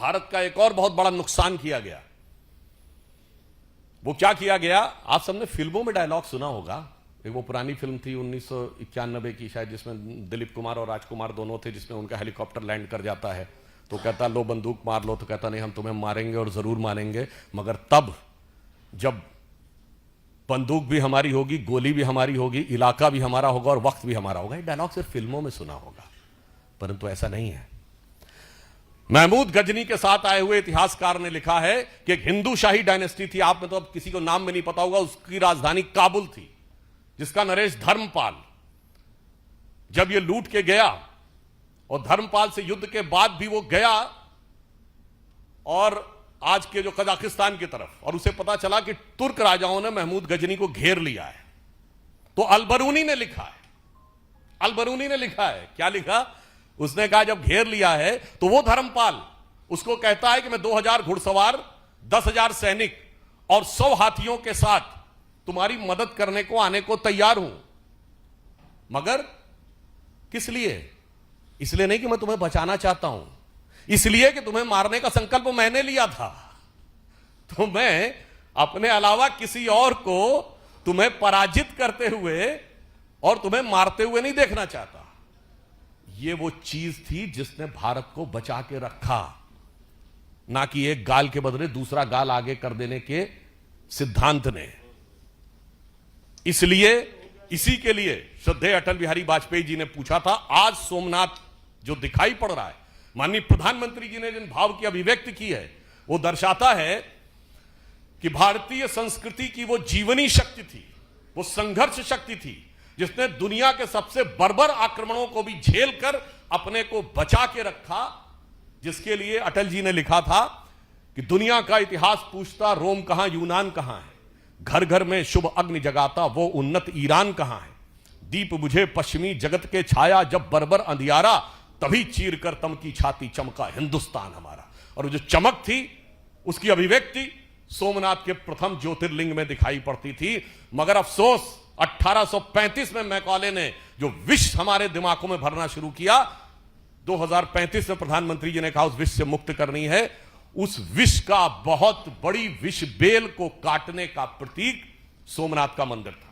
भारत का एक और बहुत बड़ा नुकसान किया गया। वो क्या किया गया? आप सबने फिल्मों में डायलॉग सुना होगा। एक वो पुरानी फिल्म थी 1991 की शायद, जिसमें दिलीप कुमार और राजकुमार दोनों थे, जिसमें उनका हेलीकॉप्टर लैंड कर जाता है तो कहता लो बंदूक मार लो, तो कहता नहीं हम तुम्हें मारेंगे और जरूर मारेंगे, मगर तब जब बंदूक भी हमारी होगी, गोली भी हमारी होगी, इलाका भी हमारा होगा और वक्त भी हमारा होगा। ये डायलॉग सिर्फ फिल्मों में सुना होगा, परंतु ऐसा नहीं है। महमूद गजनी के साथ आए हुए इतिहासकार ने लिखा है कि एक हिंदू शाही डायनेस्टी थी, आप में तो अब किसी को नाम में नहीं पता होगा, उसकी राजधानी काबुल थी, जिसका नरेश धर्मपाल जब ये लूट के गया और धर्मपाल से युद्ध के बाद भी वो गया और आज के जो कजाकिस्तान की तरफ, और उसे पता चला कि तुर्क राजाओं ने महमूद गजनी को घेर लिया है, तो अलबरूनी ने लिखा है, अलबरूनी ने लिखा है, क्या लिखा? उसने कहा जब घेर लिया है तो वो धर्मपाल उसको कहता है कि मैं 2000 घुड़सवार, 10,000 सैनिक और 100 हाथियों के साथ तुम्हारी मदद करने को आने को तैयार हूं, मगर किस लिए? इसलिए नहीं कि मैं तुम्हें बचाना चाहता हूं, इसलिए कि तुम्हें मारने का संकल्प मैंने लिया था, तो मैं अपने अलावा किसी और को तुम्हें पराजित करते हुए और तुम्हें मारते हुए नहीं देखना चाहता। ये वो चीज थी जिसने भारत को बचा के रखा, ना कि एक गाल के बदले दूसरा गाल आगे कर देने के सिद्धांत ने। इसलिए इसी के लिए श्रद्धेय अटल बिहारी वाजपेयी जी ने पूछा था, आज सोमनाथ जो दिखाई पड़ रहा है, माननीय प्रधानमंत्री जी ने जिन भाव की अभिव्यक्ति की है, वो दर्शाता है कि भारतीय संस्कृति की वो जीवनी शक्ति थी, वो संघर्ष शक्ति थी, जिसने दुनिया के सबसे बर्बर आक्रमणों को भी झेल कर अपने को बचा के रखा, जिसके लिए अटल जी ने लिखा था कि दुनिया का इतिहास पूछता रोम कहां, यूनान कहां है, घर घर में शुभ अग्नि जगाता वो उन्नत ईरान कहां है, दीप बुझे पश्चिमी जगत के छाया जब बर्बर अंधियारा, तभी चीर कर तम की छाती चमका हिंदुस्तान हमारा। और जो चमक थी उसकी अभिव्यक्ति सोमनाथ के प्रथम ज्योतिर्लिंग में दिखाई पड़ती थी। मगर अफसोस 1835 में मैकॉले ने जो विष हमारे दिमागों में भरना शुरू किया, 2035 में प्रधानमंत्री जी ने कहा उस विष से मुक्त करनी है। उस विष का बहुत बड़ी विष बेल को काटने का प्रतीक सोमनाथ का मंदिर था।